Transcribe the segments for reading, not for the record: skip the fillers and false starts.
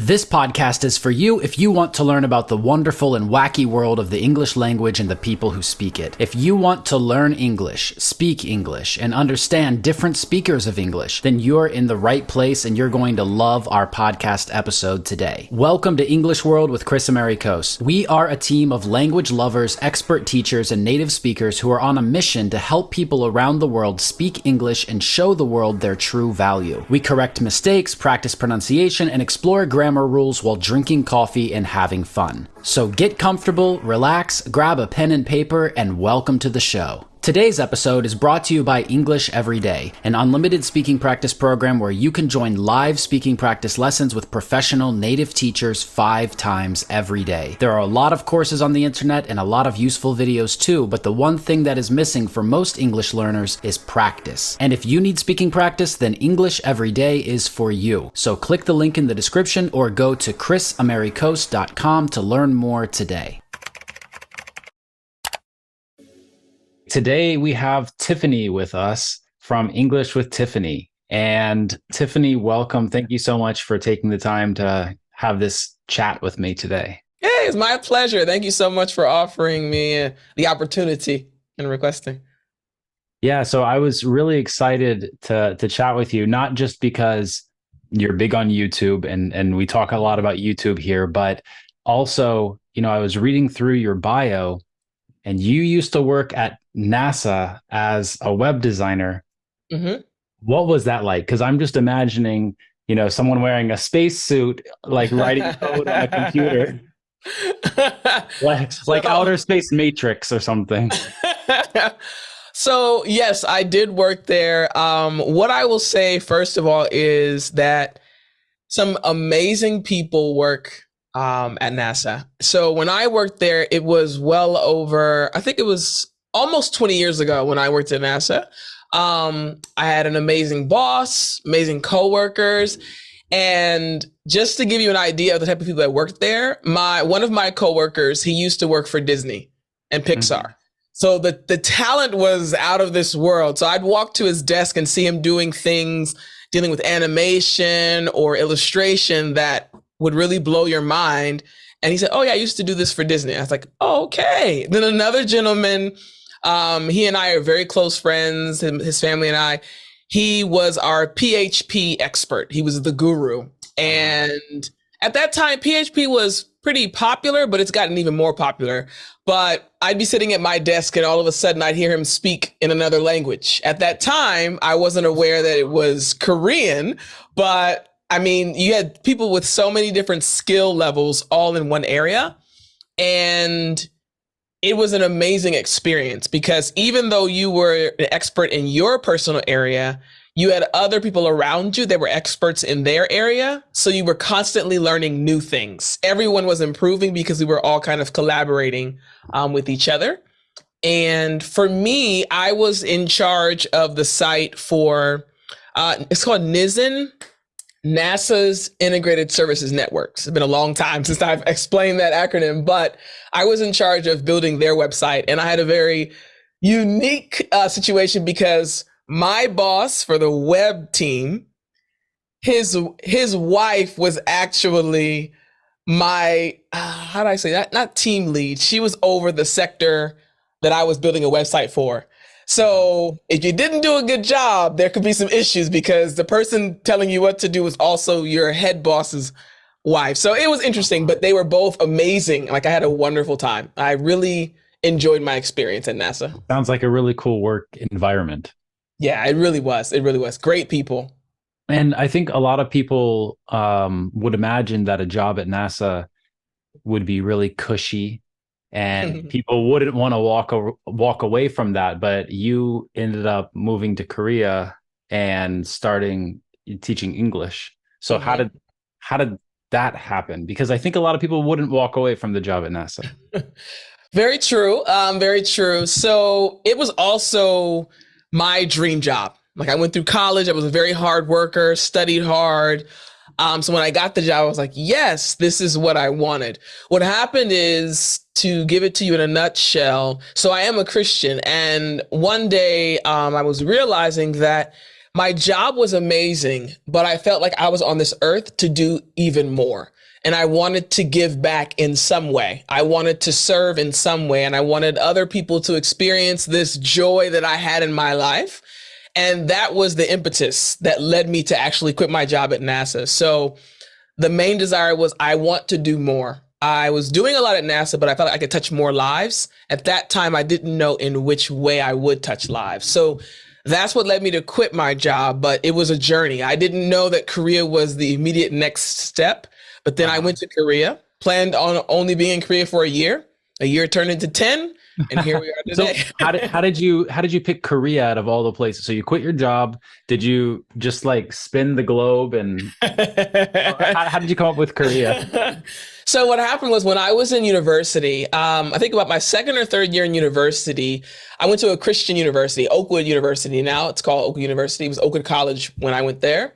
This podcast is for you if you want to learn about the wonderful and wacky world of the English language and the people who speak it. If you want to learn English, speak English, and understand different speakers of English, then you're in the right place and you're going to love our podcast episode today. Welcome to English World with Kris Amerikos. We are a team of language lovers, expert teachers, and native speakers who are on a mission to help people around the world speak English and show the world their true value. We correct mistakes, practice pronunciation, and explore grammar rules while drinking coffee and having fun. So get comfortable, relax, grab a pen and paper, and welcome to the show. Today's episode is brought to you by English Every Day, an unlimited speaking practice program where you can join live speaking practice lessons with professional native teachers 5 times every day. There are a lot of courses on the internet and a lot of useful videos too, but the one thing that is missing for most English learners is practice. And if you need speaking practice, then English Every Day is for you. So click the link in the description or go to krisamerikos.com to learn more today. Today we have Tiffani with us from English with Tiffani. And Tiffani, welcome. Thank you so much for taking the time to have this chat with me today. Hey, it's my pleasure. Thank you so much for offering me the opportunity and requesting. Yeah, so I was really excited to chat with you, not just because you're big on YouTube and we talk a lot about YouTube here, but also, I was reading through your bio and you used to work at NASA as a web designer. Mm-hmm. What was that like? Because I'm just imagining, someone wearing a spacesuit, like writing code on a computer, like Outer Space Matrix or something. So yes, I did work there. What I will say, first of all, is that some amazing people work at NASA. So when I worked there, it was well over, I think it was almost 20 years ago when I worked at NASA. I had an amazing boss, amazing coworkers. And just to give you an idea of the type of people that worked there, one of my coworkers, he used to work for Disney and Pixar. Mm-hmm. So the talent was out of this world. So I'd walk to his desk and see him doing things, dealing with animation or illustration that would really blow your mind. And he said, "Oh yeah, I used to do this for Disney." I was like, oh, okay. Then another gentleman, he and I are very close friends, his family and I. He was our PHP expert. He was the guru. And at that time, PHP was pretty popular, but it's gotten even more popular. But I'd be sitting at my desk and all of a sudden I'd hear him speak in another language. At that time, I wasn't aware that it was Korean, but I mean, you had people with so many different skill levels all in one area. And it was an amazing experience because even though you were an expert in your personal area, you had other people around you that were experts in their area. So you were constantly learning new things. Everyone was improving because we were all kind of collaborating with each other. And for me, I was in charge of the site for, it's called NISN, NASA's Integrated Services Networks. It's been a long time since I've explained that acronym, but I was in charge of building their website. And I had a very unique situation because my boss for the web team, his wife was actually my, how do I say that? Not team lead. She was over the sector that I was building a website for. So if you didn't do a good job, there could be some issues because the person telling you what to do was also your head boss's wife. So it was interesting, but they were both amazing. Like I had a wonderful time. I really enjoyed my experience at NASA. Sounds like a really cool work environment. Yeah, it really was. It really was. Great people. And I think a lot of people would imagine that a job at NASA would be really cushy. And people wouldn't want to walk away from that, but you ended up moving to Korea and starting teaching English. So how did that happen? Because I think a lot of people wouldn't walk away from the job at NASA. Very true. Very true. So it was also my dream job. Like I went through college. I was a very hard worker, studied hard. So when I got the job, I was like, yes, this is what I wanted. What happened is, to give it to you in a nutshell, so I am a Christian. And one day I was realizing that My job was amazing, but I felt like I was on this earth to do even more. And I wanted to give back in some way. I wanted to serve in some way. And I wanted other people to experience this joy that I had in my life. And that was the impetus that led me to actually quit my job at NASA. So the main desire was I want to do more. I was doing a lot at NASA, but I felt like I could touch more lives. At that time, I didn't know in which way I would touch lives. So that's what led me to quit my job, but it was a journey. I didn't know that Korea was the immediate next step, but then I Wow. went to Korea, planned on only being in Korea for a year. A year turned into 10, and here we are So today. how did you pick Korea out of all the places? So you quit your job. Did you just like spin the globe and how did you come up with Korea? So what happened was when I was in university, I think about my second or third year in university, I went to a Christian university, Oakwood University. Now it's called Oakwood University. It was Oakwood College when I went there.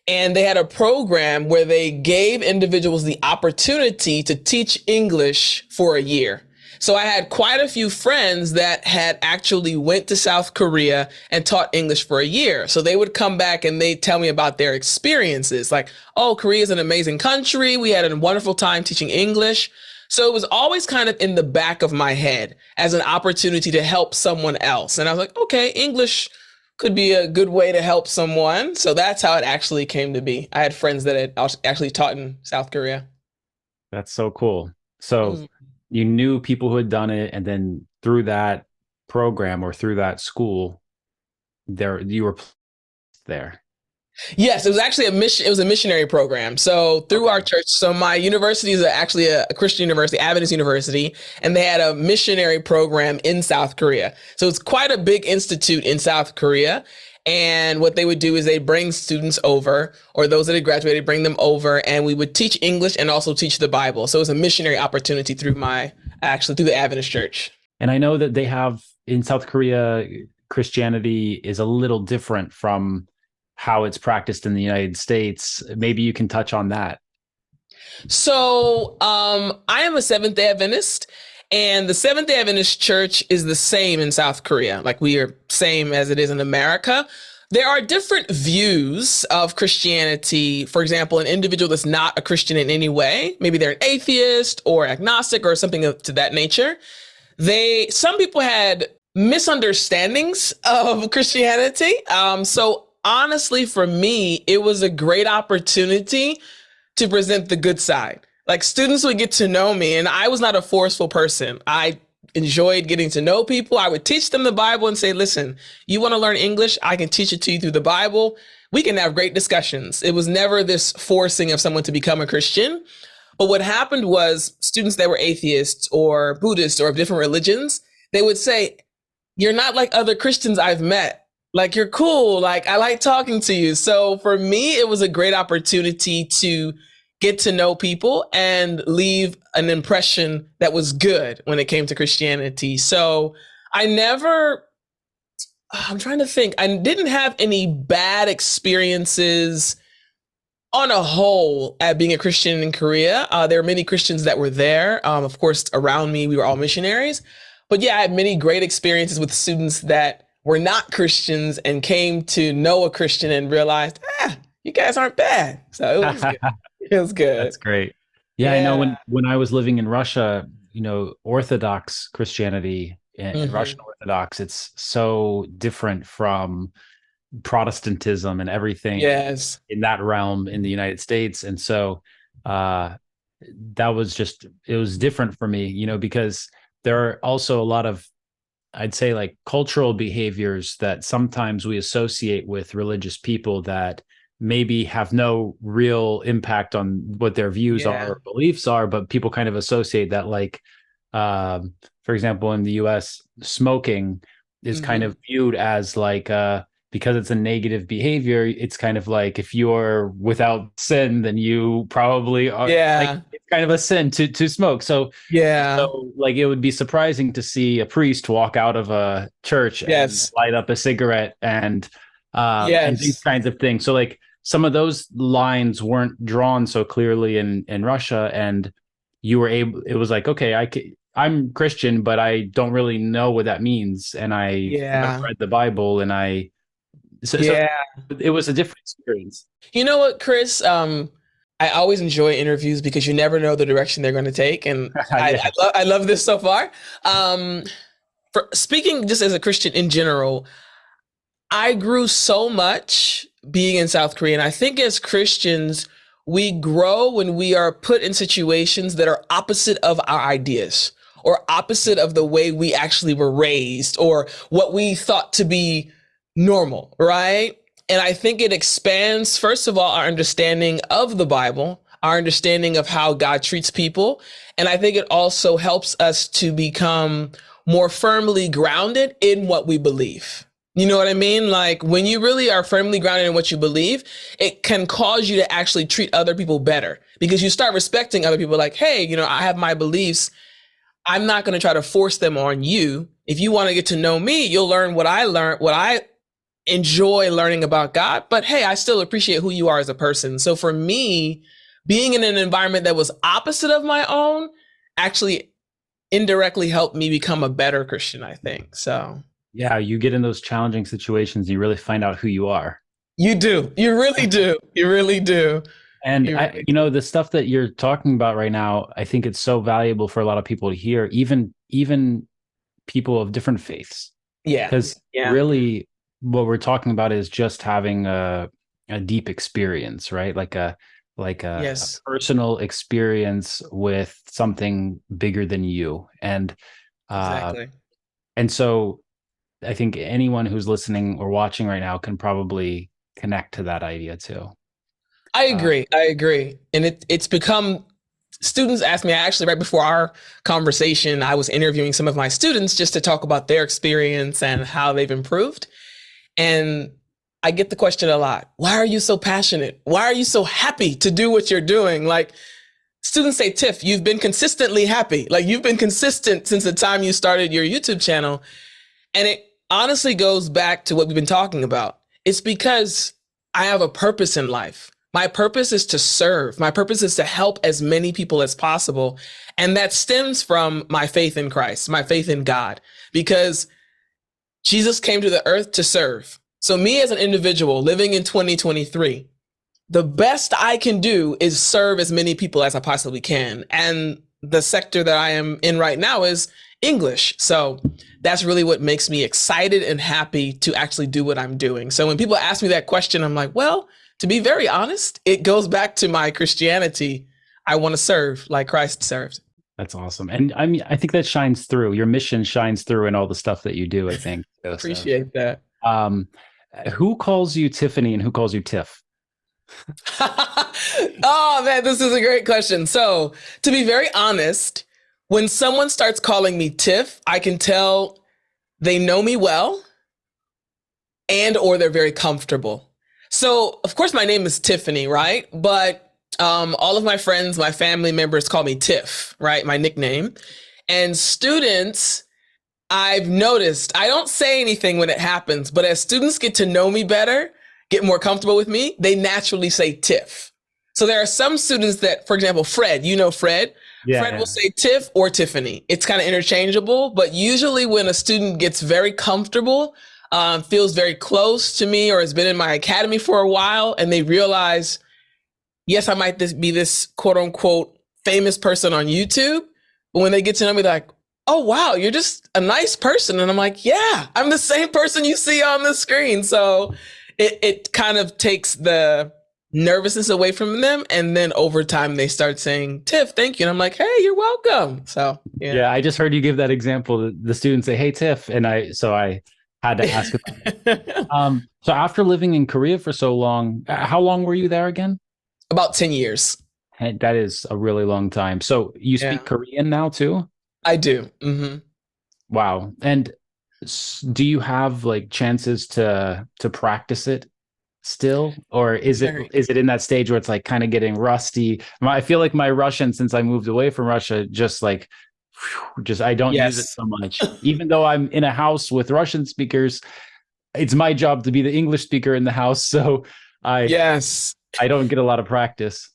And they had a program where they gave individuals the opportunity to teach English for a year. So I had quite a few friends that had actually went to South Korea and taught English for a year. So they would come back and they tell me about their experiences. Like, oh, Korea is an amazing country. We had a wonderful time teaching English. So it was always kind of in the back of my head as an opportunity to help someone else. And I was like, okay, English could be a good way to help someone. So that's how it actually came to be. I had friends that had actually taught in South Korea. That's so cool. So Mm. you knew people who had done it, and then through that program or through that school, there you were there. Yes, it was actually a mission. It was a missionary program. So through our Okay. church, so my university is actually a Christian university, Adventist university, and they had a missionary program in South Korea. So it's quite a big institute in South Korea. And what they would do is they bring students over, or those that had graduated, bring them over, and we would teach English and also teach the Bible. So it was a missionary opportunity through through the Adventist church. And I know that they have in South Korea, Christianity is a little different from how it's practiced in the United States. Maybe you can touch on that. So I am a Seventh Day Adventist, and the Seventh Day Adventist Church is the same in South Korea. Like we are same as it is in America. There are different views of Christianity. For example, an individual that's not a Christian in any way, maybe they're an atheist or agnostic or something to that nature. Some people had misunderstandings of Christianity. So honestly, for me, it was a great opportunity to present the good side. Like students would get to know me, and I was not a forceful person. I enjoyed getting to know people. I would teach them the Bible and say, listen, you want to learn English? I can teach it to you through the Bible. We can have great discussions. It was never this forcing of someone to become a Christian. But what happened was students that were atheists or Buddhists or of different religions, they would say, you're not like other Christians I've met. Like you're cool. Like I like talking to you. So for me, it was a great opportunity to get to know people and leave an impression that was good when it came to Christianity. So I never, I'm trying to think, I didn't have any bad experiences on a whole at being a Christian in Korea. There are many Christians that were there. Of course, around me, we were all missionaries. But yeah, I had many great experiences with students that were not Christians and came to know a Christian and realized, you guys aren't bad. So it was good. It was good. That's great. Yeah, I know Yeah. when I was living in Russia, Orthodox Christianity and Russian Hmm. Orthodox, it's so different from Protestantism and everything Yes. in that realm in the United States. And so uh that was just it was different for me, because there are also a lot of I'd say like cultural behaviors that sometimes we associate with religious people that maybe have no real impact on what their views are Yeah. or beliefs are, but people kind of associate that like, for example, in the US, smoking is kind Hmm. of viewed as like, because it's a negative behavior, it's kind of like if you're without sin, then you probably are like Yeah. it's kind of a sin to smoke. Yeah. So like it would be surprising to see a priest walk out of a church and Yes. light up a cigarette and these Yes. kinds of things. So like some of those lines weren't drawn so clearly in Russia, and you were able. It was like, okay, I'm Christian, but I don't really know what that means, and I've Yeah. read the Bible, and So Yeah. it was a different experience. You know what, Kris? I always enjoy interviews because you never know the direction they're going to take, and Yeah. I love this so far. Um, for speaking just as a Christian in general, I grew so much being in South Korea, and I think as Christians, we grow when we are put in situations that are opposite of our ideas or opposite of the way we actually were raised or what we thought to be normal, right? And I think it expands, first of all, our understanding of the Bible, our understanding of how God treats people. And I think it also helps us to become more firmly grounded in what we believe. You know what I mean? Like when you really are firmly grounded in what you believe, it can cause you to actually treat other people better because you start respecting other people like, hey, I have my beliefs. I'm not going to try to force them on you. If you want to get to know me, you'll learn what I learned, what I enjoy learning about God. But hey, I still appreciate who you are as a person. So for me, being in an environment that was opposite of my own actually indirectly helped me become a better Christian, I think. So Yeah, you get in those challenging situations, you really find out who you are. you do. You really do. You really do. And You I, really you do. know, the stuff that you're talking about right now, I think it's so valuable for a lot of people to hear, even people of different faiths, Yeah. because Yeah. really what we're talking about is just having a deep experience, right? Like a Yes. personal experience with something bigger than you. Uh Exactly. and so I think anyone who's listening or watching right now can probably connect to that idea too. I Uh, agree. I agree. And it's become students ask me actually right before our conversation, I was interviewing some of my students just to talk about their experience and how they've improved. And I get the question a lot. Why are you so passionate? Why are you so happy to do what you're doing? Like students say, Tiff, you've been consistently happy. Like you've been consistent since the time you started your YouTube channel. And it honestly goes back to what we've been talking about. It's because I have a purpose in life. My purpose is to serve. My purpose is to help as many people as possible. And that stems from my faith in Christ, my faith in God, because Jesus came to the earth to serve. So, me as an individual living in 2023, the best I can do is serve as many people as I possibly can. And the sector that I am in right now is English. So that's really what makes me excited and happy to actually do what I'm doing. So when people ask me that question, I'm like, well, to be very honest, it goes back to my Christianity. I want to serve like Christ served. that's awesome. And I mean, I think that shines through. Your mission shines through in all the stuff that you do, I think. So, Appreciate that. um, who calls you Tiffany and who calls you Tiff? Oh man, this is a great question. So, to be very honest, when someone starts calling me Tiff, I can tell they know me well and or they're very comfortable. So, of course, my name is Tiffany, right? But all of my friends, my family members call me Tiff, right? My nickname. And students, I've noticed I don't say anything when it happens, but as students get to know me better, get more comfortable with me, they naturally say Tiff. So there are some students that, for example, Fred, Fred. Yeah, Fred will yeah. say Tiff or Tiffany. It's kind of interchangeable, but usually when a student gets very comfortable, feels very close to me or has been in my academy for a while, and they realize, yes, I might be this quote unquote famous person on YouTube, but when they get to know me, they're like, oh wow, you're just a nice person. And I'm like, yeah, I'm the same person you see on the screen. So it kind of takes the nervousness away from them. And then over time they start saying, Tiff, thank you. And I'm like, hey, you're welcome. So yeah. Yeah, I just heard you give that example. The students say, "Hey, Tiff," and I had to ask about it. So after living in Korea for so long, how long were you there again? About 10 years. Hey, that is a really long time. So you Yeah, speak Korean now too? I do. Hmm. Wow. And do you have like chances to practice it still, or Very. is it in that stage where it's like kind of getting rusty? I feel like my Russian, since I moved away from Russia, just like just I don't use it Yes. so much. Even though I'm in a house with Russian speakers, it's my job to be the English speaker in the house, so I Yes. I don't get a lot of practice.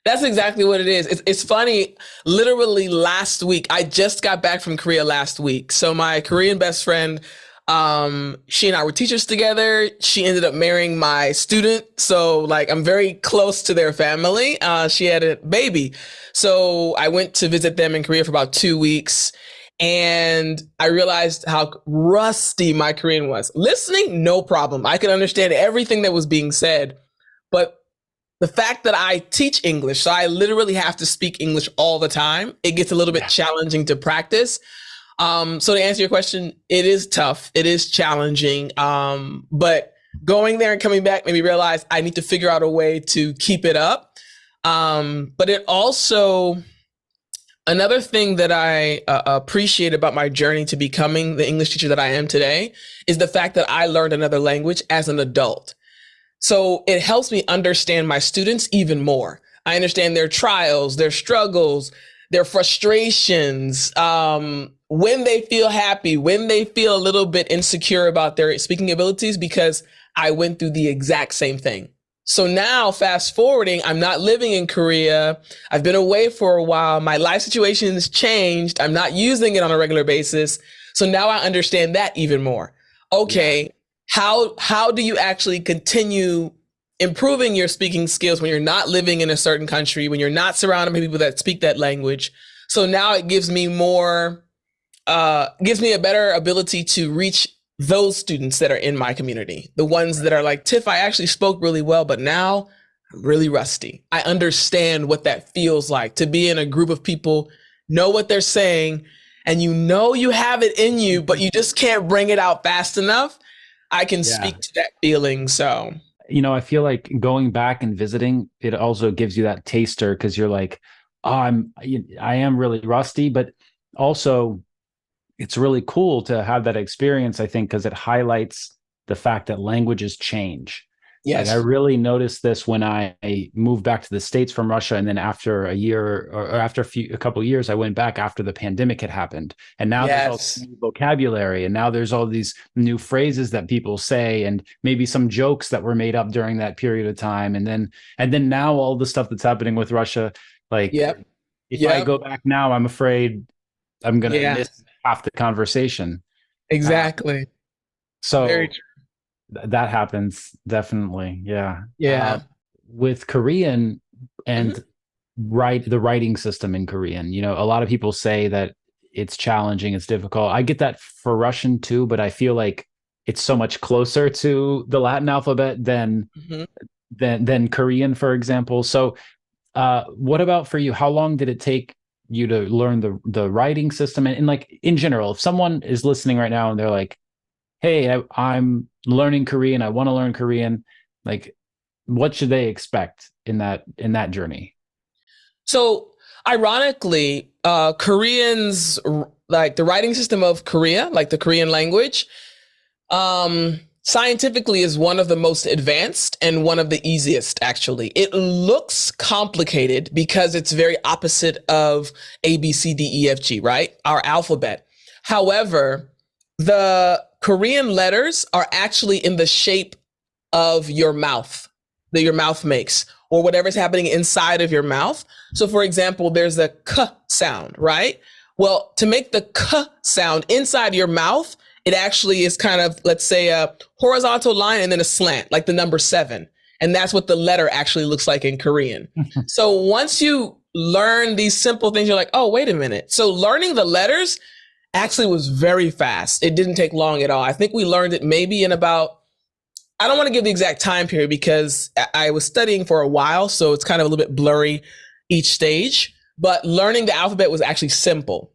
That's exactly what it is. It's funny. Literally last week, I just got back from Korea last week. So my Korean best friend She and I were teachers together. She ended up marrying my student. So like I'm very close to their family. She had a baby. So I went to visit them in Korea for about 2 weeks. And I realized how rusty my Korean was. Listening, no problem. I could understand everything that was being said. But the fact that I teach English, so I literally have to speak English all the time, it gets a little bit challenging to practice. So to answer your question, it is tough. It is challenging. But going there and coming back made me realize I need to figure out a way to keep it up. But it also, another thing that I appreciate about my journey to becoming the English teacher that I am today is the fact that I learned another language as an adult. So it helps me understand my students even more. I understand their trials, their struggles, their frustrations, when they feel happy, when they feel a little bit insecure about their speaking abilities, because I went through the exact same thing. So now fast forwarding, I'm not living in Korea. I've been away for a while. My life situation has changed. I'm not using it on a regular basis. So now I understand that even more. Okay. How do you actually continue improving your speaking skills when you're not living in a certain country, when you're not surrounded by people that speak that language? So now it gives me a better ability to reach those students that are in my community, the ones that are like, Tiff, I actually spoke really well, but now I'm really rusty. I understand what that feels like to be in a group of people, know what they're saying, and you know you have it in you, but you just can't bring it out fast enough. I can speak to that feeling. So, I feel like going back and visiting, it also gives you that taster, because you're like, oh, I am really rusty, but also it's really cool to have that experience, I think, because it highlights the fact that languages change. Yes. Like I really noticed this when I moved back to the States from Russia. And then after a year or after a couple of years, I went back after the pandemic had happened. And now there's all this new vocabulary, and now there's all these new phrases that people say, and maybe some jokes that were made up during that period of time. And then now all the stuff that's happening with Russia, like if I go back now, I'm afraid I'm going to miss half the conversation. Exactly. So very true. That happens definitely. Yeah. With Korean and the writing system in Korean, a lot of people say that it's challenging, it's difficult. I get that for Russian too, but I feel like it's so much closer to the Latin alphabet than Korean, for example. So what about for you? How long did it take you to learn the writing system? And like in general, if someone is listening right now and they're like, hey, I'm learning Korean, I want to learn Korean, like what should they expect in that journey? So ironically, Koreans, like the writing system of Korea, like the Korean language, scientifically is one of the most advanced and one of the easiest, actually. It looks complicated because it's very opposite of A, B, C, D, E, F, G, right? Our alphabet. However, the Korean letters are actually in the shape of your mouth, that your mouth makes, or whatever's happening inside of your mouth. So for example, there's a K sound, right? Well, to make the K sound inside your mouth, it actually is kind of, let's say, a horizontal line and then a slant, like the number 7. And that's what the letter actually looks like in Korean. So once you learn these simple things, you're like, oh, wait a minute. So learning the letters actually was very fast. It didn't take long at all. I think we learned it maybe in about, I don't want to give the exact time period because I was studying for a while, so it's kind of a little bit blurry each stage, but learning the alphabet was actually simple.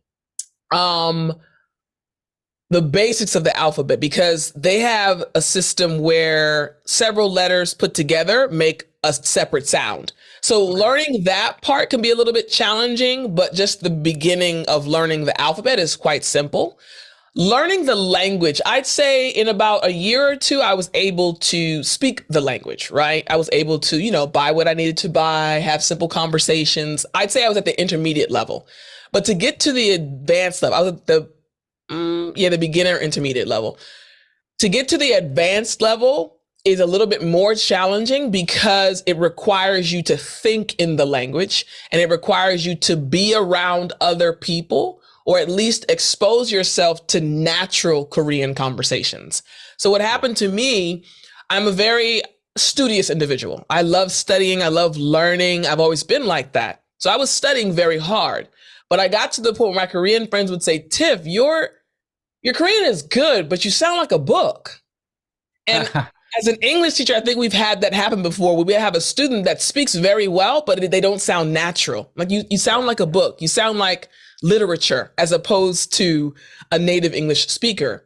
The basics of the alphabet, because they have a system where several letters put together make a separate sound. So learning that part can be a little bit challenging, but just the beginning of learning the alphabet is quite simple. Learning the language, I'd say in about a year or two, I was able to speak the language, right? I was able to, buy what I needed to buy, have simple conversations. I'd say I was at the intermediate level. But to get to the advanced level, I was at the beginner intermediate level. To get to the advanced level is a little bit more challenging because it requires you to think in the language and it requires you to be around other people or at least expose yourself to natural Korean conversations. So what happened to me, I'm a very studious individual. I love studying. I love learning. I've always been like that. So I was studying very hard, but I got to the point where my Korean friends would say, Tiff, your Korean is good, but you sound like a book. And as an English teacher, I think we've had that happen before. We have a student that speaks very well, but they don't sound natural. Like you sound like a book. You sound like literature as opposed to a native English speaker.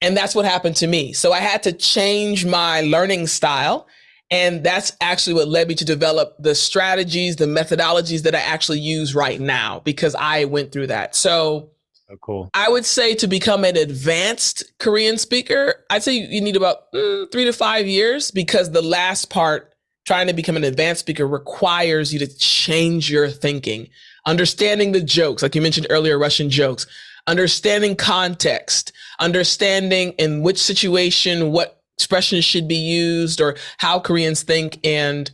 And that's what happened to me. So I had to change my learning style. And that's actually what led me to develop the strategies, the methodologies that I actually use right now, because I went through that. So Oh, cool. I would say to become an advanced Korean speaker, I'd say you need about 3 to 5 years, because the last part, trying to become an advanced speaker, requires you to change your thinking, understanding the jokes, like you mentioned earlier, Russian jokes, understanding context, understanding in which situation, what expressions should be used, or how Koreans think. And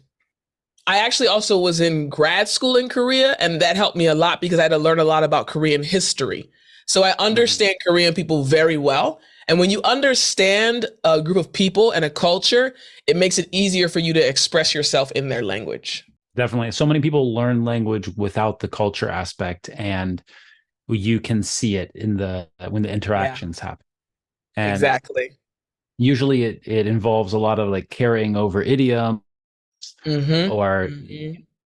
I actually also was in grad school in Korea, and that helped me a lot because I had to learn a lot about Korean history. So I understand Korean people very well. And when you understand a group of people and a culture, it makes it easier for you to express yourself in their language. Definitely. So many people learn language without the culture aspect, and you can see it in when the interactions happen. And exactly. usually it involves a lot of like carrying over idiom or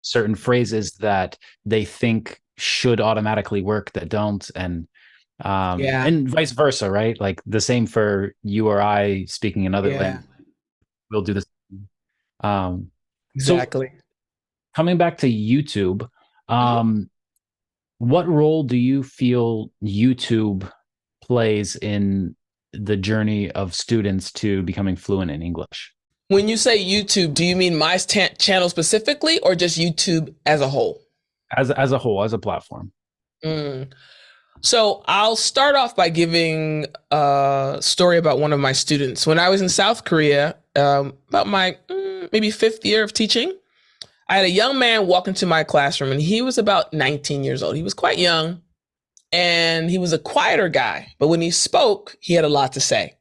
certain phrases that they think should automatically work that don't, and vice versa, right? Like the same for you or I speaking another language. We'll do this. Exactly. So coming back to YouTube, what role do you feel YouTube plays in the journey of students to becoming fluent in English? When you say YouTube, do you mean my channel specifically, or just YouTube as a whole? As a whole, as a platform. So I'll start off by giving a story about one of my students. When I was in South Korea, about my maybe 5th year of teaching, I had a young man walk into my classroom, and he was about 19 years old. He was quite young, and he was a quieter guy. But when he spoke, he had a lot to say.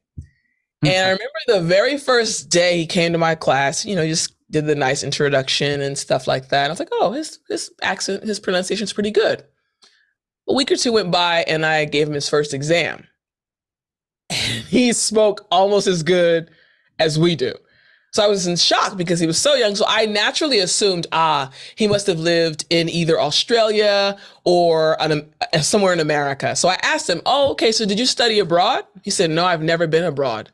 And I remember the very first day he came to my class, just did the nice introduction and stuff like that. And I was like, oh, his accent, his pronunciation is pretty good. A week or two went by, and I gave him his first exam. And he spoke almost as good as we do. So I was in shock because he was so young. So I naturally assumed, he must have lived in either Australia or somewhere in America. So I asked him, oh, okay, so did you study abroad? He said, no, I've never been abroad.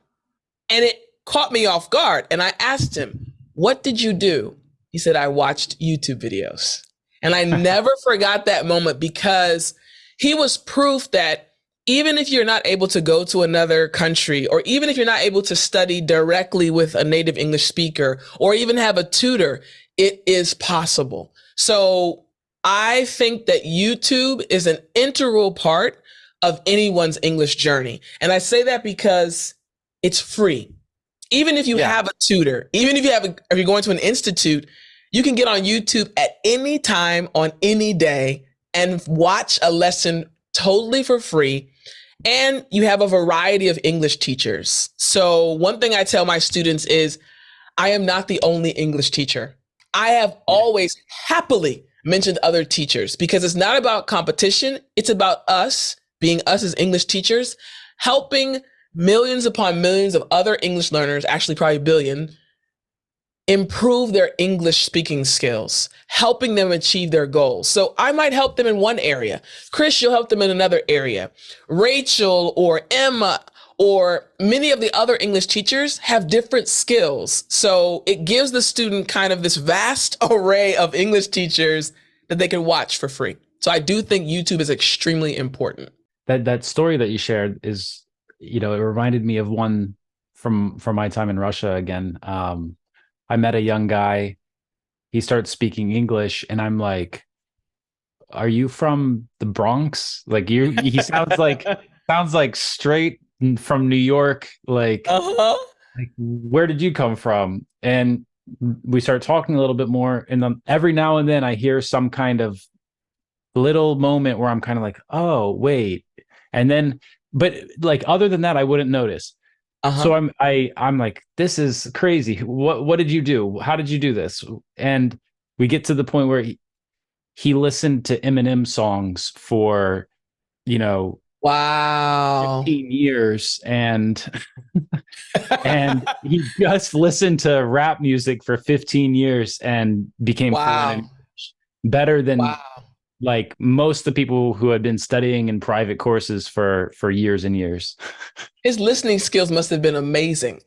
And it caught me off guard. And I asked him, what did you do? He said, I watched YouTube videos. And I never forgot that moment, because he was proof that even if you're not able to go to another country, or even if you're not able to study directly with a native English speaker, or even have a tutor, it is possible. So I think that YouTube is an integral part of anyone's English journey. And I say that because it's free. Even if you have a tutor, even if you're going to an institute, you can get on YouTube at any time on any day and watch a lesson totally for free. And you have a variety of English teachers. So one thing I tell my students is, I am not the only English teacher. I have always happily mentioned other teachers, because it's not about competition. It's about us being us as English teachers, helping millions upon millions of other English learners, actually probably a billion, improve their English speaking skills, helping them achieve their goals. So I might help them in one area. Kris, you'll help them in another area. Rachel or Emma or many of the other English teachers have different skills. So it gives the student kind of this vast array of English teachers that they can watch for free. So I do think YouTube is extremely important. That story that you shared is, it reminded me of one from my time in Russia again. I met a young guy. He starts speaking English, and I'm like, "Are you from the Bronx?" Like he sounds like straight from New York. Like, like, where did you come from? And we start talking a little bit more, and then every now and then I hear some kind of little moment where I'm kind of like, oh, wait. And then, but like other than that, I wouldn't notice. Uh-huh. So I'm like, this is crazy. What did you do? How did you do this? And we get to the point where he listened to Eminem songs for, you know, Wow. 15 years and he just listened to rap music for 15 years and became fluent in Wow. English better than Wow. like most of the people who had been studying in private courses for years and years. His listening skills must have been amazing.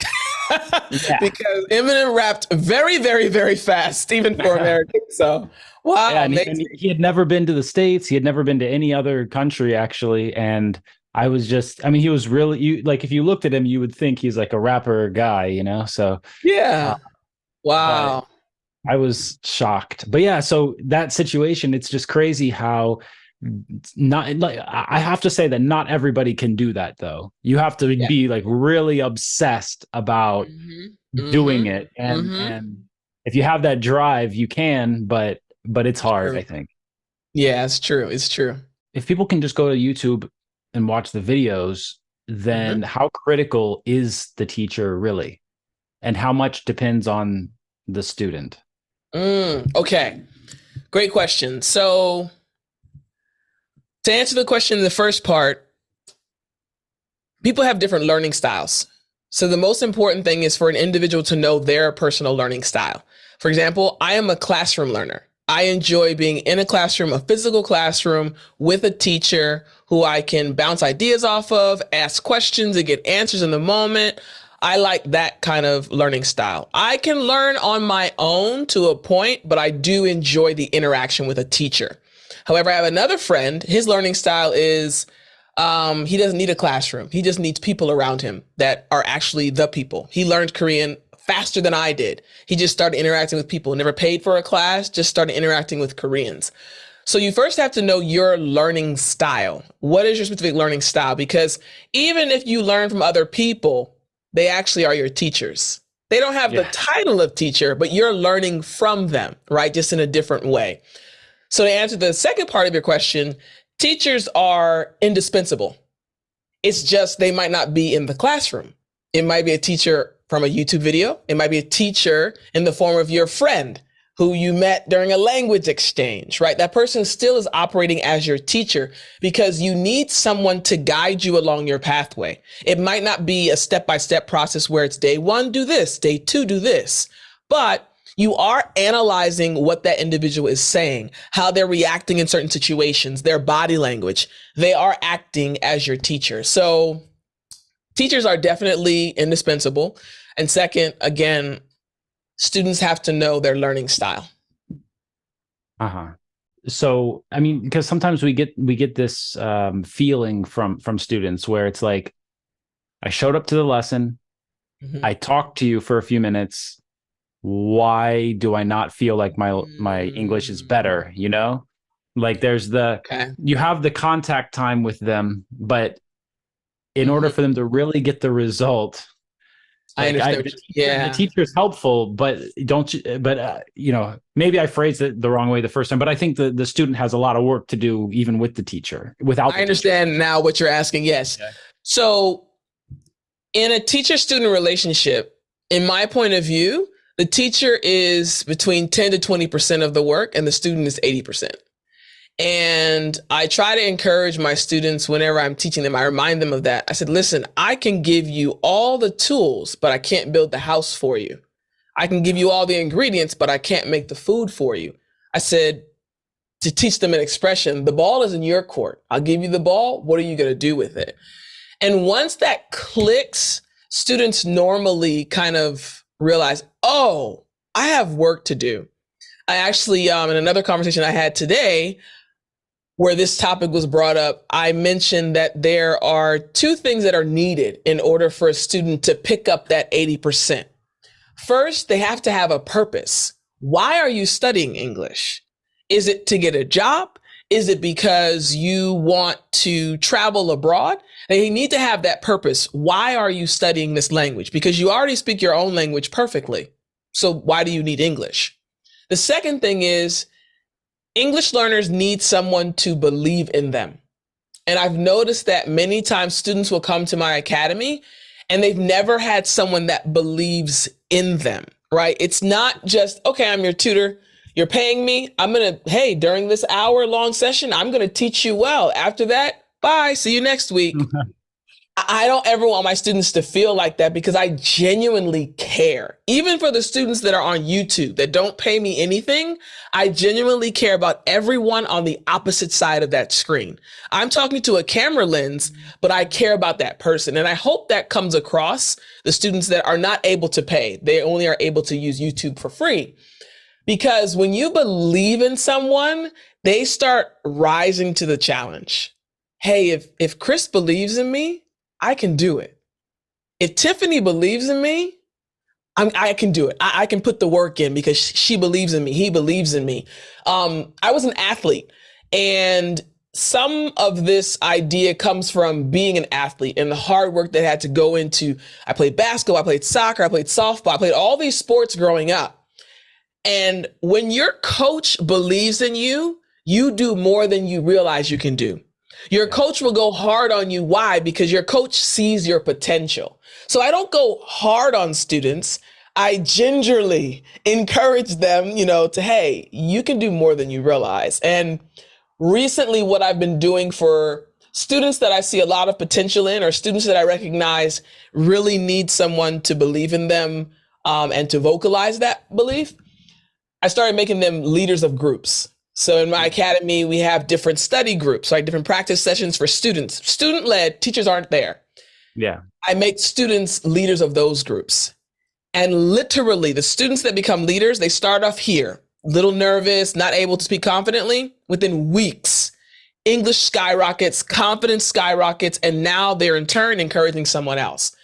Yeah. Because Eminem rapped very, very, very fast, even for Americans. So, wow, Yeah, and amazing. he had never been to the States. He had never been to any other country actually. And I was just, I mean, he was really like if you looked at him, you would think he's like a rapper guy, you know. So, uh, Yeah. but Wow. I was shocked. But yeah, so that situation, it's just crazy how not like I have to say that not everybody can do that though. You have to Yeah. be like really obsessed about Mm-hmm. doing Mm-hmm. it. And Mm-hmm. if you have that drive, you can, but it's hard, True. I think. Yeah, it's true. It's true. If people can just go to YouTube and watch the videos, then Mm-hmm. how critical is the teacher really? And how much depends on the student? Okay. Great question. So, to answer the question in the first part, people have different learning styles. So the most important thing is for an individual to know their personal learning style. For example, I am a classroom learner. I enjoy being in a classroom, a physical classroom with a teacher who I can bounce ideas off of, ask questions and get answers in the moment. I like that kind of learning style. I can learn on my own to a point, but I do enjoy the interaction with a teacher. However, I have another friend, his learning style is he doesn't need a classroom. He just needs people around him that are actually the people. He learned Korean faster than I did. He just started interacting with people, never paid for a class, just started interacting with Koreans. So you first have to know your learning style. What is your specific learning style? Because even if you learn from other people, they actually are your teachers. They don't have the Yeah. title of teacher, but you're learning from them, right? Just in a different way. So to answer the second part of your question, teachers are indispensable. It's just they might not be in the classroom. It might be a teacher from a YouTube video. It might be a teacher in the form of your friend who you met during a language exchange, right? That person still is operating as your teacher because you need someone to guide you along your pathway. It might not be a step-by-step process where it's day one, do this, day two, do this, but you are analyzing what that individual is saying, how they're reacting in certain situations, their body language. They are acting as your teacher. So teachers are definitely indispensable. And second, again, students have to know their learning style. Uh-huh. So, I mean, because sometimes we get this feeling from students where it's like, I showed up to the lesson, Mm-hmm. I talked to you for a few minutes. Why do I not feel like my English is Mm, better? You know, like there's the okay. you have the contact time with them, but in order Mm-hmm. for them to really get the result, I like understand. the Yeah, teacher is helpful, but don't you? But you know, maybe I phrased it the wrong way the first time. But I think the student has a lot of work to do, even with the teacher, without I the teacher. understand now what you're asking. Yes. Yeah. So in a teacher-student relationship, in my point of view, the teacher is between 10 to 20% of the work and the student is 80%. And I try to encourage my students whenever I'm teaching them, I remind them of that. I said, listen, I can give you all the tools, but I can't build the house for you. I can give you all the ingredients, but I can't make the food for you. I said, to teach them an expression, the ball is in your court. I'll give you the ball. What are you going to do with it? And once that clicks, students normally kind of realize, oh, I have work to do. I actually, in another conversation I had today, where this topic was brought up, I mentioned that there are two things that are needed in order for a student to pick up that 80%. First, they have to have a purpose. Why are you studying English? Is it to get a job? Is it because you want to travel abroad? They need to have that purpose. Why are you studying this language? Because you already speak your own language perfectly. So why do you need English? The second thing is English learners need someone to believe in them. And I've noticed that many times students will come to my academy and they've never had someone that believes in them, right? It's not just, okay, I'm your tutor. You're paying me. Hey, during this hour-long session, I'm going to teach you well. After that, bye. See you next week. I don't ever want my students to feel like that because I genuinely care. Even for the students that are on YouTube that don't pay me anything, I genuinely care about everyone on the opposite side of that screen. I'm talking to a camera lens, but I care about that person. And I hope that comes across the students that are not able to pay. They only are able to use YouTube for free. Because when you believe in someone, they start rising to the challenge. Hey, if Kris believes in me, I can do it. If Tiffani believes in me, I can do it. I can put the work in because she believes in me. He believes in me. I was an athlete, and some of this idea comes from being an athlete and the hard work that had to go into. I played basketball, I played soccer, I played softball, I played all these sports growing up. And when your coach believes in you, you do more than you realize you can do. Your coach will go hard on you. Why? Because your coach sees your potential. So I don't go hard on students. I gingerly encourage them, to, hey, you can do more than you realize. And recently, what I've been doing for students that I see a lot of potential in, or students that I recognize really need someone to believe in them and to vocalize that belief, I started making them leaders of groups. So in my academy, we have different study groups, like different practice sessions for students, student-led. Teachers aren't there. Yeah. I make students leaders of those groups. And literally the students that become leaders, they start off here, little nervous, not able to speak confidently. Within weeks, English skyrockets, confidence skyrockets, and now they're in turn encouraging someone else.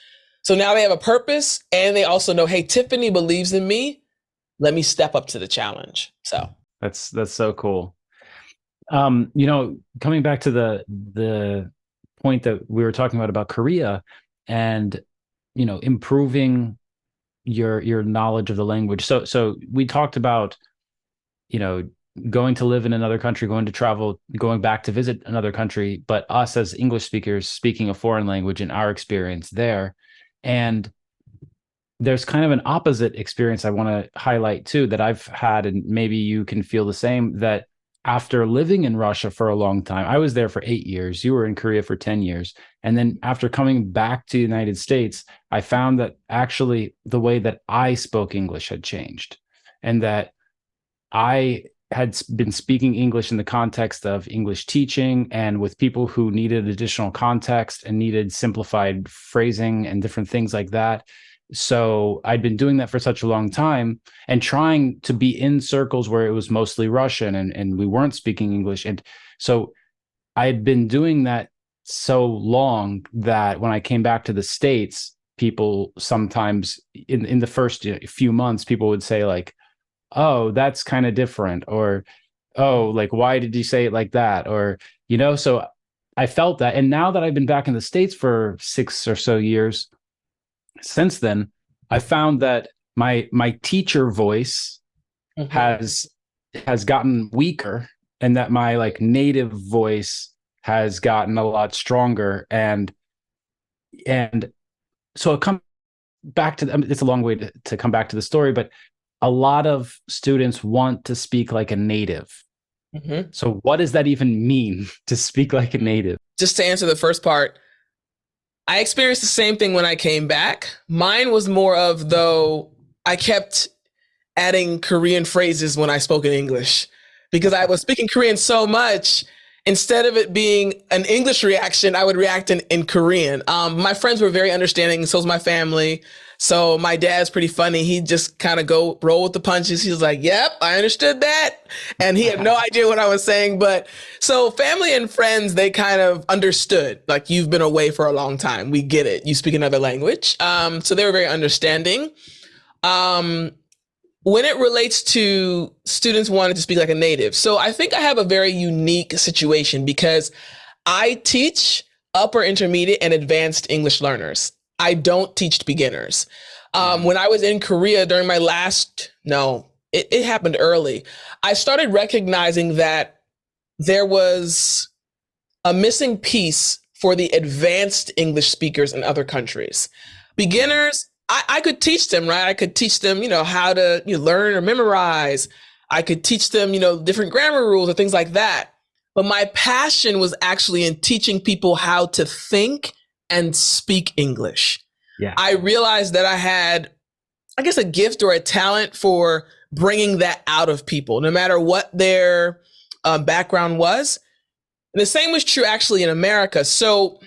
So now they have a purpose, and they also know, hey, Tiffani believes in me. Let me step up to the challenge. So that's so cool. Coming back to the point that we were talking about Korea and, improving your knowledge of the language. So we talked about, going to live in another country, going to travel, going back to visit another country, but us as English speakers speaking a foreign language and our experience there. And there's kind of an opposite experience I want to highlight too, that I've had, and maybe you can feel the same, that after living in Russia for a long time, I was there for 8 years, you were in Korea for 10 years. And then after coming back to the United States, I found that actually the way that I spoke English had changed, and that I had been speaking English in the context of English teaching and with people who needed additional context and needed simplified phrasing and different things like that. So I'd been doing that for such a long time and trying to be in circles where it was mostly Russian and we weren't speaking English. And so I'd been doing that so long that when I came back to the States, people sometimes in the first few months, people would say like, oh, that's kind of different, or, oh, like, why did you say it like that? Or, so I felt that. And now that I've been back in the States for 6 or so years, since then, I found that my teacher voice has gotten weaker, and that my like native voice has gotten a lot stronger. And so it comes back to, it's a long way to come back to the story, but a lot of students want to speak like a native. So what does that even mean, to speak like a native? Just to answer the first part, I experienced the same thing when I came back. Mine was more of, though, I kept adding Korean phrases when I spoke in English because I was speaking Korean so much. Instead of it being an English reaction, I would react in Korean. My friends were very understanding, so was my family. So my dad's pretty funny. He just kind of roll with the punches. He was like, yep, I understood that. And he had no idea what I was saying. But so family and friends, they kind of understood, like, you've been away for a long time. We get it. You speak another language. So they were very understanding. When it relates to students wanting to speak like a native, so I think I have a very unique situation because I teach upper, intermediate, and advanced English learners. I don't teach beginners. When I was in Korea during my last, it happened early. I started recognizing that there was a missing piece for the advanced English speakers in other countries. Beginners, I could teach them, right? I could teach them, how to learn or memorize. I could teach them, different grammar rules or things like that. But my passion was actually in teaching people how to think and speak English. Yeah. I realized that I had, I guess, a gift or a talent for bringing that out of people, no matter what their background was. And the same was true actually in America. So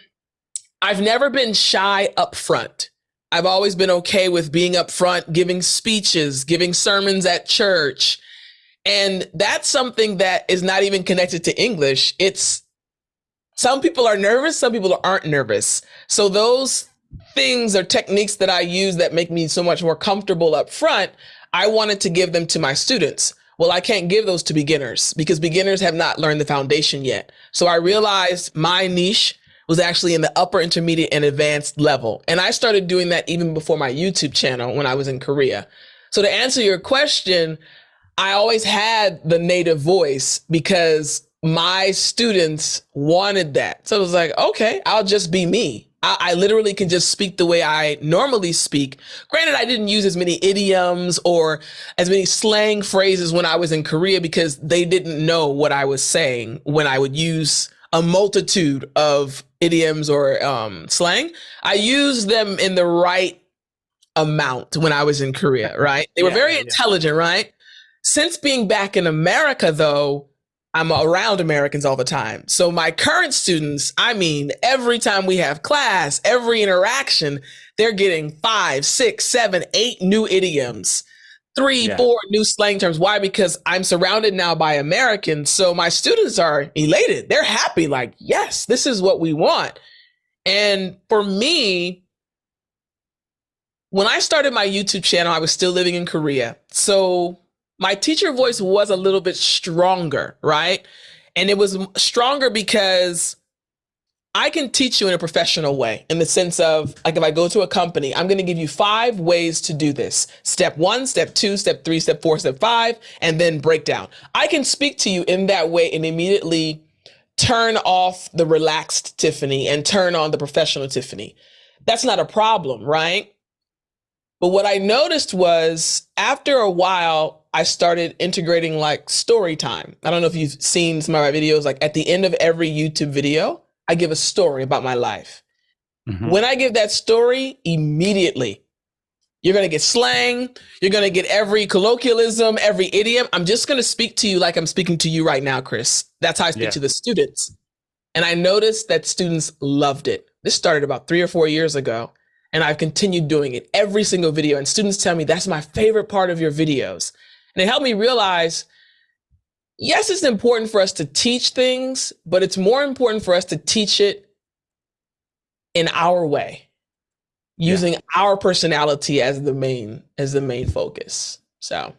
I've never been shy up front. I've always been okay with being up front, giving speeches, giving sermons at church. And that's something that is not even connected to English. It's some people are nervous, some people aren't nervous. So those things or techniques that I use that make me so much more comfortable up front, I wanted to give them to my students. Well, I can't give those to beginners because beginners have not learned the foundation yet. So I realized my niche was actually in the upper intermediate and advanced level. And I started doing that even before my YouTube channel when I was in Korea. So to answer your question, I always had the native voice because my students wanted that. So it was like, okay, I'll just be me. I literally can just speak the way I normally speak. Granted, I didn't use as many idioms or as many slang phrases when I was in Korea because they didn't know what I was saying when I would use a multitude of idioms or slang. I used them in the right amount when I was in Korea, right? They were very intelligent, right? Since being back in America, though, I'm around Americans all the time. So my current students, I mean, every time we have class, every interaction, they're getting 5, 6, 7, 8 new idioms, 3, 4 new slang terms. Why? Because I'm surrounded now by Americans. So my students are elated. They're happy. Like, yes, this is what we want. And for me, when I started my YouTube channel, I was still living in Korea. So my teacher voice was a little bit stronger, right? And it was stronger because I can teach you in a professional way, in the sense of, like, if I go to a company, I'm going to give you 5 ways to do this. Step 1, step 2, step 3, step 4, step 5, and then breakdown. I can speak to you in that way and immediately turn off the relaxed Tiffani and turn on the professional Tiffani. That's not a problem, right? But what I noticed was after a while, I started integrating like story time. I don't know if you've seen some of my videos, like at the end of every YouTube video, I give a story about my life. Mm-hmm. When I give that story, immediately, you're going to get slang. You're going to get every colloquialism, every idiom. I'm just going to speak to you like I'm speaking to you right now, Kris. That's how I speak to the students. And I noticed that students loved it. This started about 3 or 4 years ago. And I've continued doing it every single video. And students tell me that's my favorite part of your videos. And it helped me realize, yes, it's important for us to teach things, but it's more important for us to teach it in our way, using our personality as the main focus. So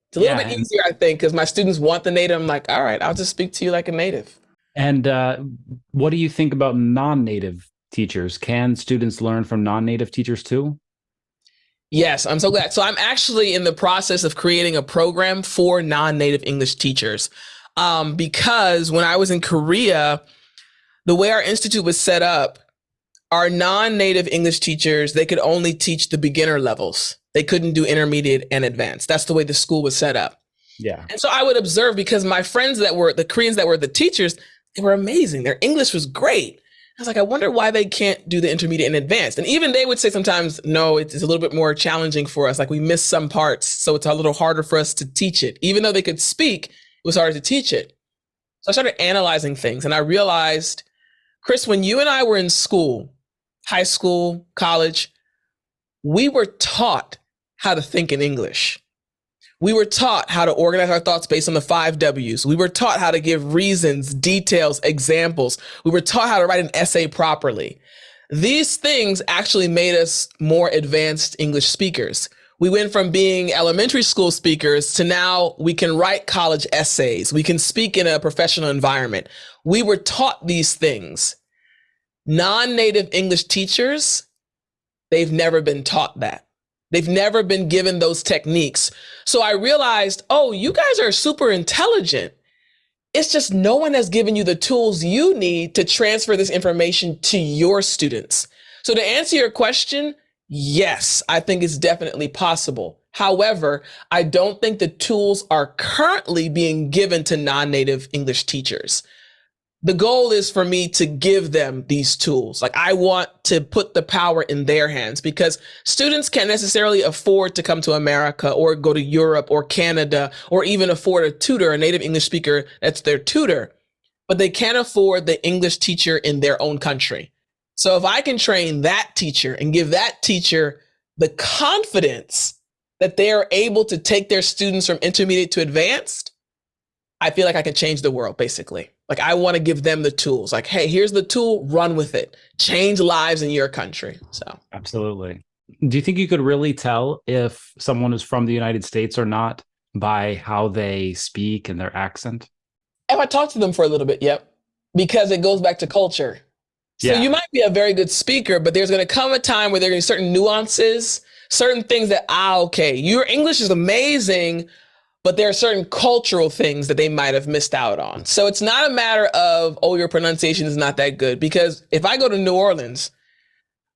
it's a little bit easier, I think, because my students want the native. I'm like, all right, I'll just speak to you like a native. And what do you think about non-native teachers? Can students learn from non-native teachers too? Yes, I'm so glad. So I'm actually in the process of creating a program for non-native English teachers because when I was in Korea, the way our institute was set up, our non-native English teachers, they could only teach the beginner levels. They couldn't do intermediate and advanced. That's the way the school was set up. Yeah. And so I would observe, because my friends that were the Koreans that were the teachers, they were amazing. Their English was great. I was like, I wonder why they can't do the intermediate and advanced. And even they would say sometimes, no, it's a little bit more challenging for us. Like, we miss some parts. So it's a little harder for us to teach it. Even though they could speak, it was harder to teach it. So I started analyzing things and I realized, Kris, when you and I were in school, high school, college, we were taught how to think in English. We were taught how to organize our thoughts based on the 5 W's. We were taught how to give reasons, details, examples. We were taught how to write an essay properly. These things actually made us more advanced English speakers. We went from being elementary school speakers to now we can write college essays. We can speak in a professional environment. We were taught these things. Non-native English teachers, they've never been taught that. They've never been given those techniques. So I realized, oh, you guys are super intelligent. It's just no one has given you the tools you need to transfer this information to your students. So to answer your question, yes, I think it's definitely possible. However, I don't think the tools are currently being given to non-native English teachers. The goal is for me to give them these tools. Like, I want to put the power in their hands, because students can't necessarily afford to come to America or go to Europe or Canada or even afford a tutor, a native English speaker that's their tutor, but they can't afford the English teacher in their own country. So if I can train that teacher and give that teacher the confidence that they are able to take their students from intermediate to advanced, I feel like I can change the world, basically. Like, I want to give them the tools. Like, hey, here's the tool, run with it. Change lives in your country. So absolutely. Do you think you could really tell if someone is from the United States or not by how they speak and their accent? If I talk to them for a little bit, yep. Because it goes back to culture. So you might be a very good speaker, but there's going to come a time where there are going to be certain nuances, certain things that, okay, your English is amazing, but there are certain cultural things that they might have missed out on. So it's not a matter of, oh, your pronunciation is not that good. Because if I go to New Orleans,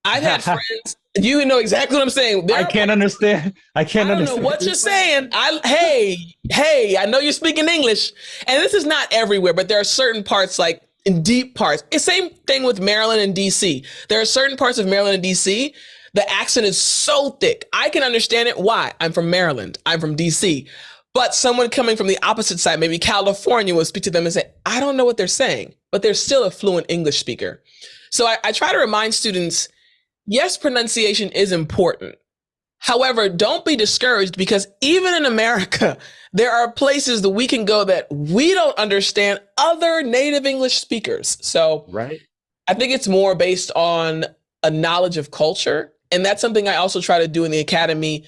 I've had friends, you know exactly what I'm saying. I can't understand. I don't know what you're saying. Hey, I know you're speaking English. And this is not everywhere, but there are certain parts, like in deep parts. It's same thing with Maryland and DC. There are certain parts of Maryland and DC, the accent is so thick. I can understand it. Why? I'm from Maryland. I'm from DC. But someone coming from the opposite side, maybe California, will speak to them and say, I don't know what they're saying, but they're still a fluent English speaker. So I try to remind students, yes, pronunciation is important. However, don't be discouraged, because even in America, there are places that we can go that we don't understand other native English speakers. So I think it's more based on a knowledge of culture. And that's something I also try to do in the academy.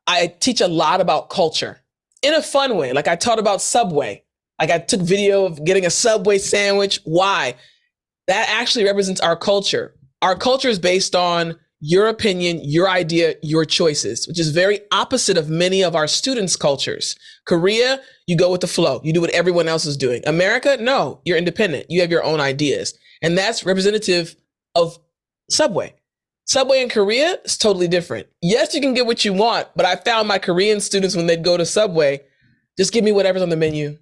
I teach a lot about culture in a fun way. Like, I taught about Subway. Like, I took video of getting a Subway sandwich. Why? That actually represents our culture. Our culture is based on your opinion, your idea, your choices, which is very opposite of many of our students' cultures. Korea, you go with the flow. You do what everyone else is doing. America, no, you're independent. You have your own ideas. And that's representative of Subway. Subway in Korea is totally different. Yes, you can get what you want, but I found my Korean students, when they'd go to Subway, just give me whatever's on the menu. And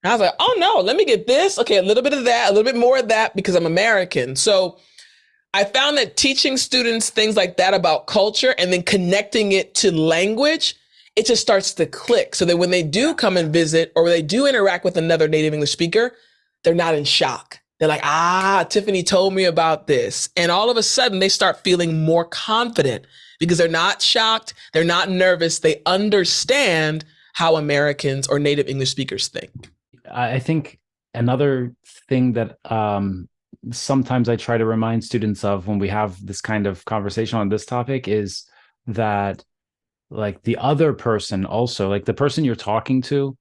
I was like, oh no, let me get this. Okay, a little bit of that, a little bit more of that, because I'm American. So I found that teaching students things like that about culture and then connecting it to language, it just starts to click, so that when they do come and visit, or when they do interact with another native English speaker, they're not in shock. They're like, Tiffani told me about this. And all of a sudden they start feeling more confident, because they're not shocked. They're not nervous. They understand how Americans or native English speakers think. I think another thing that sometimes I try to remind students of when we have this kind of conversation on this topic is that, like, the other person also, like the person you're talking to,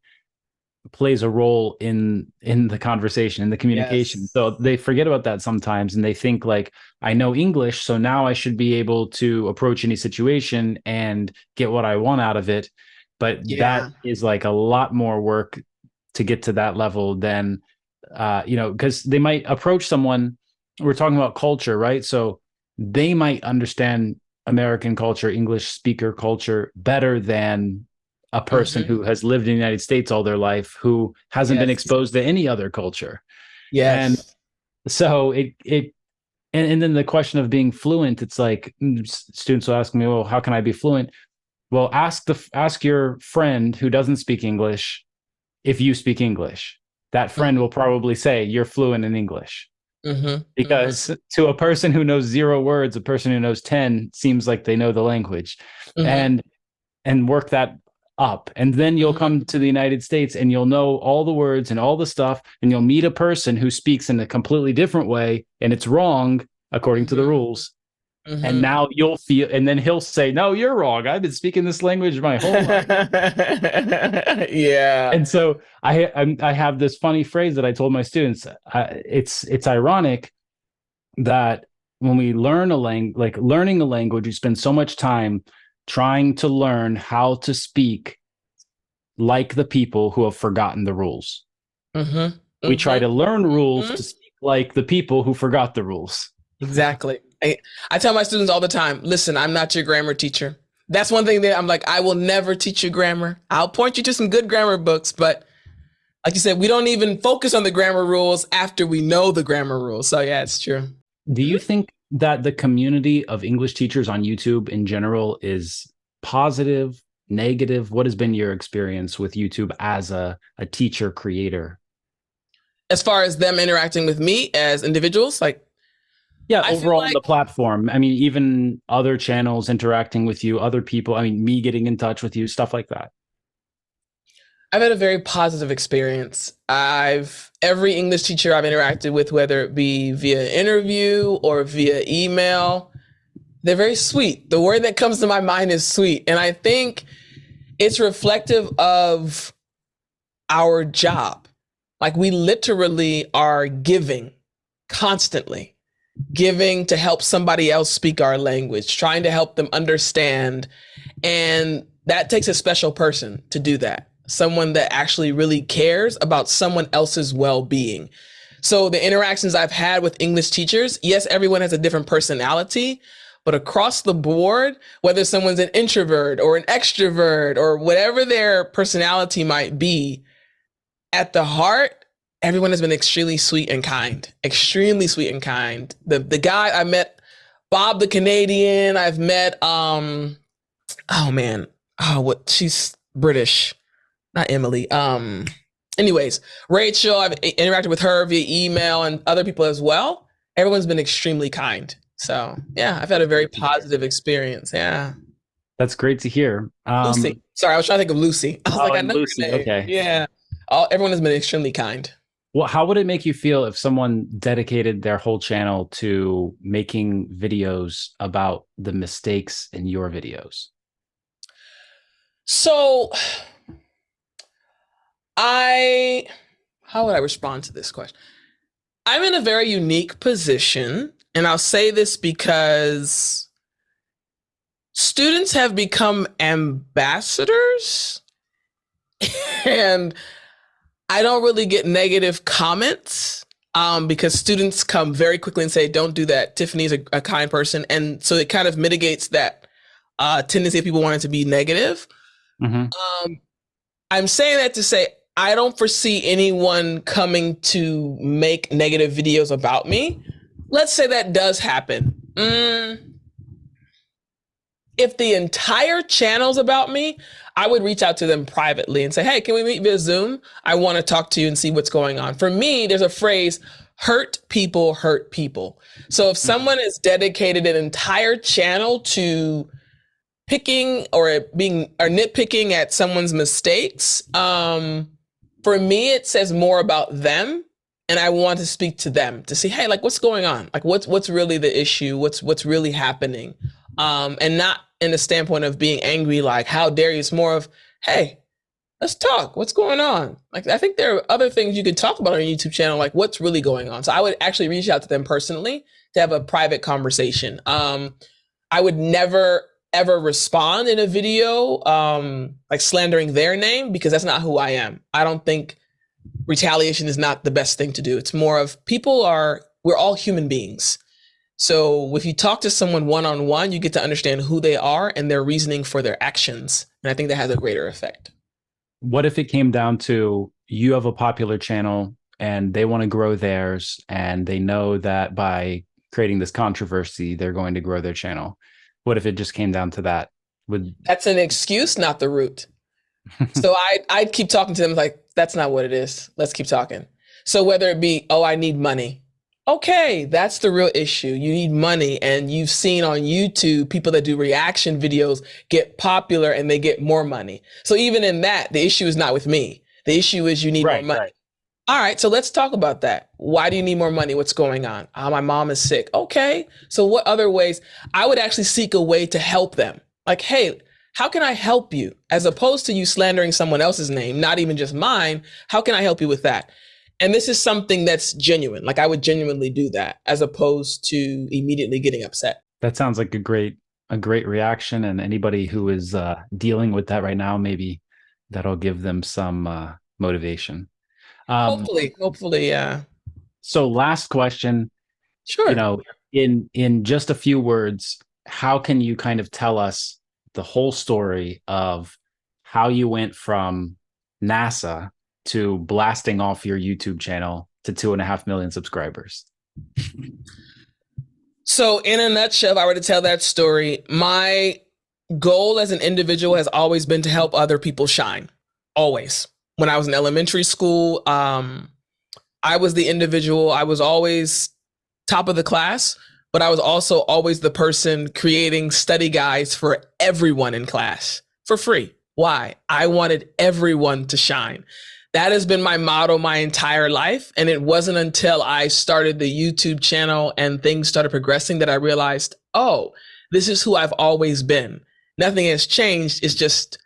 plays a role in the conversation, in the communication. Yes. So they forget about that sometimes, and they think, like, I know English, so now I should be able to approach any situation and get what I want out of it. But that is like a lot more work to get to that level than, because they might approach someone, we're talking about culture, right? So they might understand American culture, English speaker culture better than a person who has lived in the United States all their life, who hasn't been exposed to any other culture. And so and then the question of being fluent, it's like, students will ask me, well, how can I be fluent? Well, ask your friend who doesn't speak English if you speak English. That friend will probably say you're fluent in English. Because to a person who knows 0 words, a person who knows 10 seems like they know the language. And work that up, and then you'll come to the United States and you'll know all the words and all the stuff, and you'll meet a person who speaks in a completely different way, and it's wrong according to the rules. And now you'll feel, and then he'll say, no, you're wrong, I've been speaking this language my whole life. And so I have this funny phrase that I told my students. It's ironic that when we learn a language, like learning a language, you spend so much time trying to learn how to speak like the people who have forgotten the rules. We try to learn rules to speak like the people who forgot the rules. Exactly. I tell my students all the time, listen, I'm not your grammar teacher. That's one thing that I'm like, I will never teach you grammar. I'll point you to some good grammar books, but like you said, we don't even focus on the grammar rules after we know the grammar rules. So yeah, it's true. Do you think that the community of English teachers on YouTube in general is positive, negative? What has been your experience with YouTube as a teacher creator? As far as them interacting with me as individuals, like, yeah, overall on the platform. I mean, even other channels interacting with you, other people, I mean, me getting in touch with you, stuff like that. I've had a very positive experience. Every English teacher I've interacted with, whether it be via interview or via email, they're very sweet. The word that comes to my mind is sweet. And I think it's reflective of our job. Like, we literally are giving constantly, giving to help somebody else speak our language, trying to help them understand. And that takes a special person to do that. Someone that actually really cares about someone else's well-being. So the interactions I've had with English teachers, yes, everyone has a different personality, but across the board, whether someone's an introvert or an extrovert or whatever their personality might be, at the heart, everyone has been extremely sweet and kind, extremely sweet and kind. The guy I met, Bob the Canadian, I've met, she's British, not Emily. Anyways, Rachel, I've interacted with her via email and other people as well. Everyone's been extremely kind. So yeah, I've had a very positive experience. Yeah. That's great to hear. Lucy. Sorry, I was trying to think of Lucy. I was like, I know Lucy. your name. Okay. Yeah. Everyone has been extremely kind. Well, how would it make you feel if someone dedicated their whole channel to making videos about the mistakes in your videos? So how would I respond to this question? I'm in a very unique position, and I'll say this because students have become ambassadors, and I don't really get negative comments because students come very quickly and say, don't do that. Tiffany's a kind person. And so it kind of mitigates that tendency of people wanting to be negative. I'm saying that to say, I don't foresee anyone coming to make negative videos about me. Let's say that does happen. If the entire channel's about me, I would reach out to them privately and say, hey, can we meet via Zoom? I want to talk to you and see what's going on. For me, there's a phrase, hurt people hurt people. So if someone has dedicated an entire channel to picking or nitpicking at someone's mistakes, for me, it says more about them. And I want to speak to them to see, hey, like, what's going on? Like, what's really the issue? What's really happening? And not in the standpoint of being angry, like, how dare you? It's more of, hey, let's talk. What's going on? Like, I think there are other things you could talk about on your YouTube channel, like what's really going on. So I would actually reach out to them personally to have a private conversation. I would never, ever respond in a video like slandering their name, because that's not who I am. I don't think retaliation is not the best thing to do. It's more of we're all human beings. So if you talk to someone one-on-one, you get to understand who they are and their reasoning for their actions. And I think that has a greater effect. What if it came down to you have a popular channel and they want to grow theirs, and they know that by creating this controversy, they're going to grow their channel? What if it just came down to that? That's an excuse, not the root. So I'd keep talking to them like, that's not what it is. Let's keep talking. So whether it be, oh, I need money. Okay, that's the real issue. You need money. And you've seen on YouTube, people that do reaction videos get popular and they get more money. So even in that, the issue is not with me. The issue is you need more money. Right. All right, so let's talk about that. Why do you need more money? What's going on? My mom is sick. Okay, so what other ways? I would actually seek a way to help them. Like, hey, how can I help you? As opposed to you slandering someone else's name, not even just mine, how can I help you with that? And this is something that's genuine. Like, I would genuinely do that as opposed to immediately getting upset. That sounds like a great a great reaction, and anybody who is dealing with that right now, maybe that'll give them some motivation. Hopefully, yeah. So last question, Sure. In just a few words, how can you kind of tell us the whole story of how you went from NASA to blasting off your YouTube channel to 2.5 million subscribers? So, in a nutshell, if I were to tell that story, my goal as an individual has always been to help other people shine. Always. When I was in elementary school, I was the individual. I was always top of the class, but I was also always the person creating study guides for everyone in class for free. Why? I wanted everyone to shine. That has been my motto my entire life. And it wasn't until I started the YouTube channel and things started progressing that I realized, oh, this is who I've always been. Nothing has changed. It's just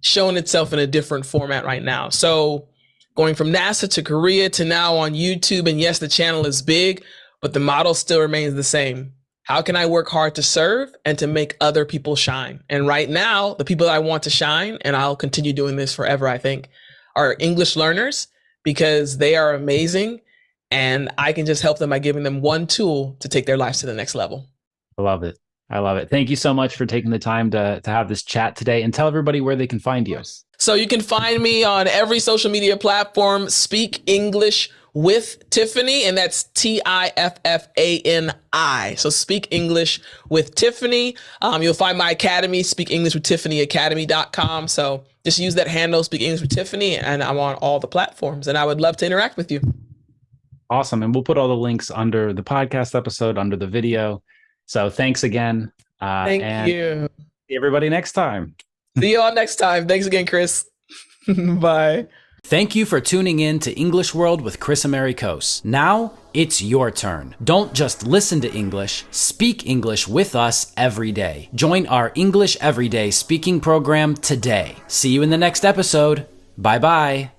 shown itself in a different format right now. So going from NASA to Korea to now on YouTube, and yes, the channel is big, but the model still remains the same. How can I work hard to serve and to make other people shine? And right now, the people that I want to shine, and I'll continue doing this forever, I think, are English learners, because they are amazing. And I can just help them by giving them one tool to take their lives to the next level. I love it. I love it. Thank you so much for taking the time to have this chat today, and tell everybody where they can find you. So you can find me on every social media platform, Speak English with Tiffani, and that's Tiffani. So Speak English with Tiffani. You'll find my academy, Speak English with Tiffani Academy.com. So just use that handle, Speak English with Tiffani, and I'm on all the platforms, and I would love to interact with you. Awesome. And we'll put all the links under the podcast episode, under the video. So thanks again. Thank you. See everybody next time. See you all next time. Thanks again, Kris. Bye. Thank you for tuning in to English World with Kris Amerikos. Now it's your turn. Don't just listen to English, speak English with us every day. Join our English Everyday speaking program today. See you in the next episode. Bye-bye.